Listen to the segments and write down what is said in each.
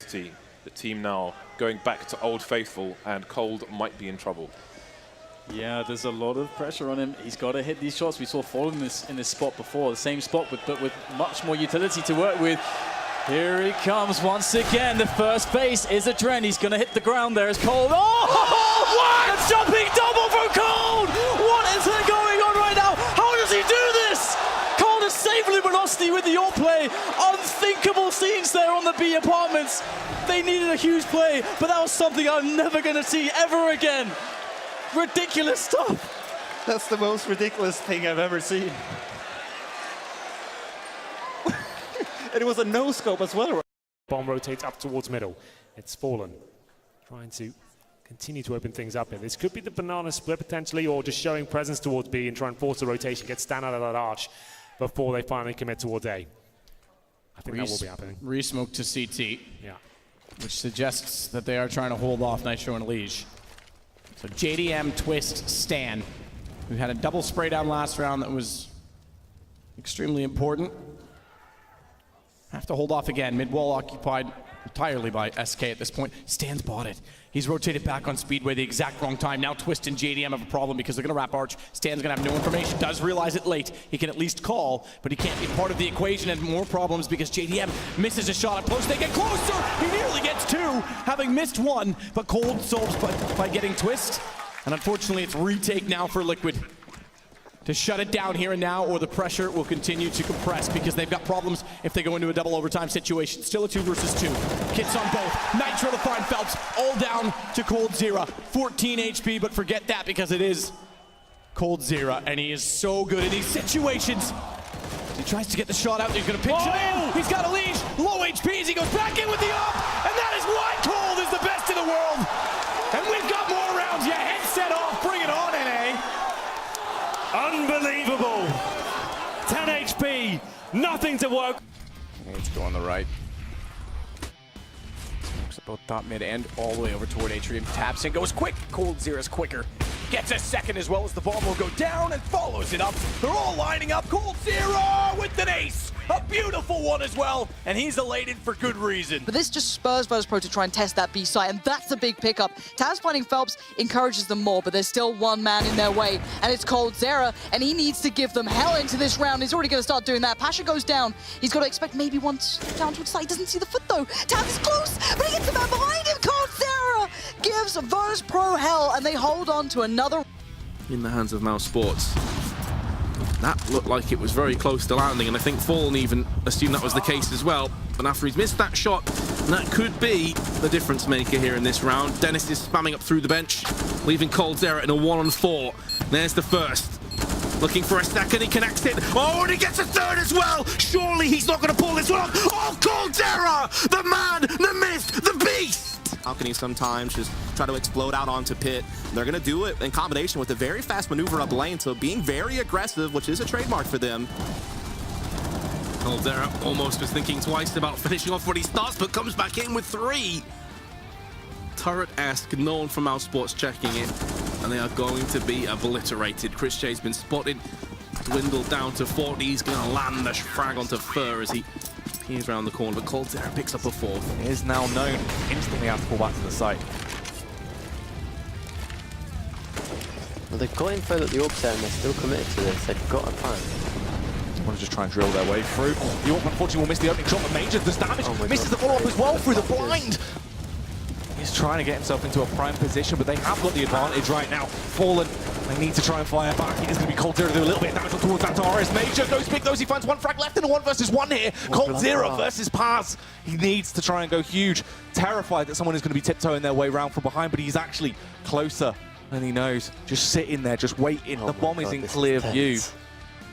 identity. The team now going back to Old Faithful, and Cold might be in trouble. Yeah, there's a lot of pressure on him. He's got to hit these shots. We saw Fallen in this spot before, the same spot, but with much more utility to work with. Here he comes once again. The first base is a Dren. He's going to hit the ground there as Cold. Oh, what? A jumping double from Cold! What is going on right now? How does he do this? Cold has saved Luminosity with the AWP play. Unthinkable scenes there on the B apartments. They needed a huge play, but that was something I'm never going to see ever again. Ridiculous stuff. That's the most ridiculous thing I've ever seen. And it was a no-scope as well. Bomb rotates up towards middle. It's Fallen, trying to continue to open things up here. This could be the banana split potentially, or just showing presence towards B and try and force the rotation, get Stan out of that arch before they finally commit towards A. I think that will be happening. Resmoke to CT. Yeah. Which suggests that they are trying to hold off Nitro and Liege. So JDM, Twist, Stan, who had a double spray down last round that was extremely important. Have to hold off again. Mid-wall occupied entirely by SK at this point. Stan's bought it. He's rotated back on Speedway the exact wrong time. Now Twist and JDM have a problem because they're going to wrap Arch. Stan's going to have no information. Does realize it late. He can at least call, but he can't be part of the equation, and more problems because JDM misses a shot up close. They get closer. He nearly gets two, having missed one, but Cold solves by getting Twist. And unfortunately, it's retake now for Liquid to shut it down here and now, or the pressure will continue to compress because they've got problems if they go into a double overtime situation. Still a 2 versus 2. Kits on both. Nitro to find Phelps, all down to Coldzera. 14 HP, but forget that because it is Coldzera, and he is so good in these situations. He tries to get the shot out, he's gonna pinch him in. He's got a leash, low HP as he goes back in with the up, and that is why Cold is the best in the world. And we've got more rounds. Yeah, headset off, bring it on, NA. Unbelievable! 10 HP, nothing to work. Needs to go on the right. Looks at both top mid and all the way over toward Atrium. Taps and goes quick. Coldzera's quicker. Gets a second as well as the bomb will go down and follows it up. They're all lining up. Coldzera with an ace. A beautiful one as well, and he's elated for good reason. But this just spurs Virtus.pro to try and test that B site, and that's the big pickup. Taz finding Phelps encourages them more, but there's still one man in their way, and it's Coldzera, and he needs to give them hell into this round. He's already going to start doing that. Pasha goes down. He's got to expect maybe one down towards the side. He doesn't see the foot, though. Taz is close, but he gets the man behind him. Coldzera gives Virtus.pro hell, and they hold on to another. In the hands of Mouse Sports. That looked like it was very close to landing, and I think Fallen even assumed that was the case as well. But after he's missed that shot, that could be the difference maker here in this round. Dennis is spamming up through the bench, leaving Coldzera in a 1-on-4. There's the first. Looking for a second, he connects it. Oh, and he gets a third as well! Surely he's not going to pull this one off! Oh, Coldzera! The man, the myth, the beast! How can he sometimes just try to explode out onto pit? They're going to do it in combination with a very fast maneuver up lane, so being very aggressive, which is a trademark for them. Coldzera almost was thinking twice about finishing off what he starts, but comes back in with 3. Turret-esque, known from Mouse Sports checking in, and they are going to be obliterated. Chris J's been spotted, dwindled down to 40. He's going to land a frag onto Fur as he peers around the corner, but Coldzera picks up a 4th. He is now known, instantly have to fall back to the site. Well, they've got info that the AWP's there and they're still committed to this. They've got a plan. They want to just try and drill their way through. The AWP unfortunately will miss the opening shot, but Major does damage. Misses the follow-up as well through the blind. He's trying to get himself into a prime position, but they have got the advantage right now. Fallen, they need to try and fire back. It is going to be Coldzera to do a little bit of damage towards that RS. Major goes big, though. He finds one frag left in a 1 versus 1 here. Coldzera versus Paz. He needs to try and go huge. Terrified that someone is going to be tiptoeing their way around from behind, but he's actually closer than he knows. Just sitting there, just waiting. The bomb is in clear view.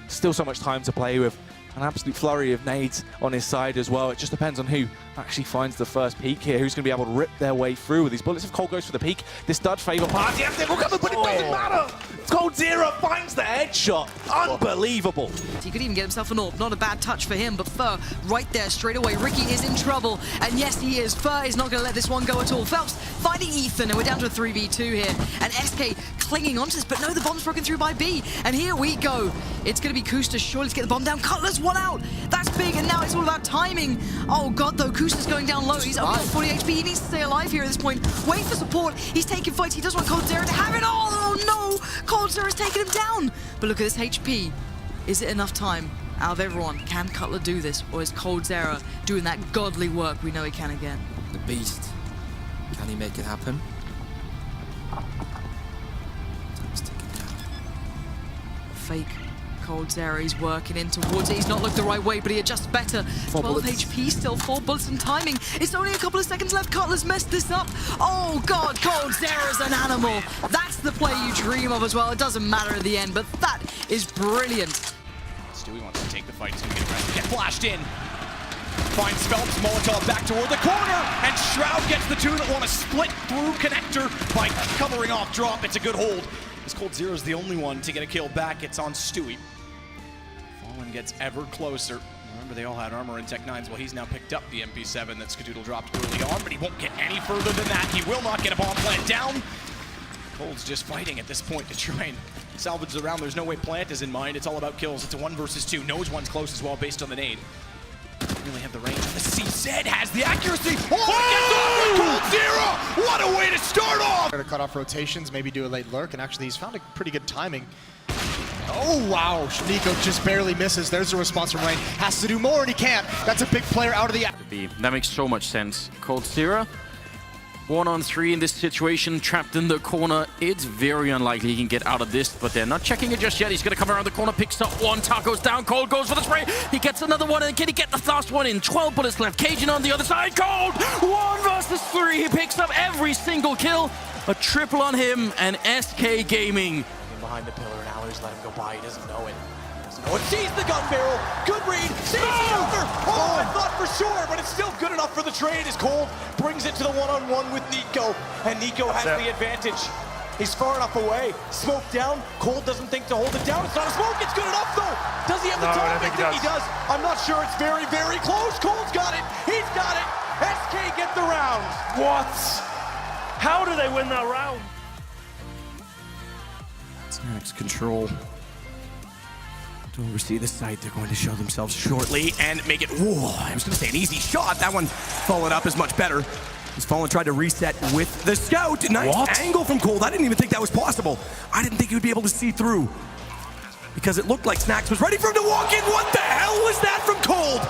Still so much time to play with. An absolute flurry of nades on his side as well. It just depends on who actually finds the first peak here, who's going to be able to rip their way through with these bullets. If Cole goes for the peak, this does favour Paz. Yes, they will come, but it doesn't matter. Coldzera finds the headshot. Unbelievable. He could even get himself an AWP. Not a bad touch for him, but Fur right there straight away. Ricky is in trouble, and yes, he is. Fur is not going to let this one go at all. Phelps finding Ethan, and we're down to a 3v2 here. And SK clinging onto this, but no, the bomb's broken through by B. And here we go. It's going to be Kusta surely to get the bomb down. Cutler's one out. That's big, and now it's all about timing. Oh god, though, Kusta's going down low. He's only on 40 HP. He needs to stay alive here at this point. Wait for support. He's taking fights. He does want Coldzera to have it all. Oh no, Coldzera's taking him down. But look at this HP. Is it enough time? Out of everyone, can Cutler do this? Or is Coldzera doing that godly work we know he can again? The beast. Can he make it happen? Time's ticking down. Fake Coldzera, he's working in towards it. He's not looked the right way, but he adjusts better. 12 HP still, 4 bullets and timing. It's only a couple of seconds left. Cutler's messed this up. Oh god, Coldzera's an animal. That's the play you dream of as well. It doesn't matter at the end, but that is brilliant. Stewie wants to take the fight. He's going to get flashed in. Finds Phelps, Molotov back toward the corner, and Shroud gets the two that want to split through connector by covering off drop. It's a good hold. This Coldzera's the only one to get a kill back. It's on Stewie. Fallen gets ever closer. Remember, they all had armor and Tech 9s. Well, he's now picked up the MP7 that Skadoodle dropped early on, but he won't get any further than that. He will not get a bomb plant down. Cold's just fighting at this point to try and salvage the round. There's no way Plant is in mind. It's all about kills. It's a 1 versus 2. Knows one's close as well based on the nade. Really have the range. The CZ has the accuracy. Oh, it gets off with Coldzera! What a way to start off! To cut off rotations, maybe do a late lurk, and actually he's found a pretty good timing. Oh wow, Nico just barely misses. There's a response from Rain. Has to do more and he can't. That's a big player out of the... That makes so much sense. Coldzera, 1-on-3 in this situation, trapped in the corner. It's very unlikely he can get out of this, but they're not checking it just yet. He's going to come around the corner, picks up one, Taco's down, Cold goes for the spray. He gets another one, and can he get the last one in? 12 bullets left, Cajun on the other side, Cold! 1 versus 3, he picks up every single kill. A triple on him, and SK Gaming. Behind the pillar, and Allers let him go by. He doesn't know it. Oh, it sees the gun barrel. Good read. Sees the other. Oh, I thought for sure, but it's still good enough for the trade as Cold brings it to the one-on-one with Nico. And Nico has the advantage. He's far enough away. Smoke down. Cold doesn't think to hold it down. It's not a smoke. It's good enough, though. Does he have the time? I think he does. I'm not sure. It's very, very close. Cold's got it. He's got it. SK get the round. What? How do they win that round? Snax control to oversee the site. They're going to show themselves shortly and make it, whoa, I was going to say an easy shot. That one followed up is much better. As Fallen tried to reset with the scout. Nice angle from Cold. I didn't even think that was possible. I didn't think he would be able to see through because it looked like Snax was ready for him to walk in. What the hell was that from Cold?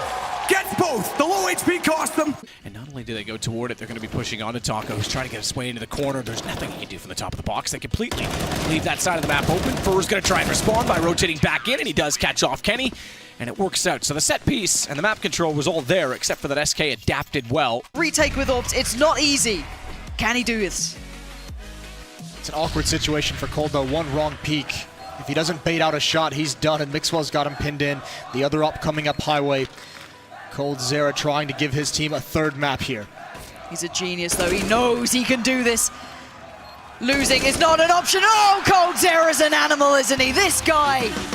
Gets both. The low HP cost them. And not only do they go toward it, they're going to be pushing onto Taco, who's trying to get his way into the corner. There's nothing he can do from the top of the box. They completely leave that side of the map open. Fur's going to try and respond by rotating back in, and he does catch off Kenny, and it works out. So the set piece and the map control was all there, except for that SK adapted well. Retake with Orbs, it's not easy. Can he do this? It's an awkward situation for Cold though. One wrong peek. If he doesn't bait out a shot, he's done, and Mixwell's got him pinned in. The other up coming up highway. Coldzera trying to give his team a third map here. He's a genius though, he knows he can do this. Losing is not an option. Oh, Coldzera's an animal, isn't he? This guy.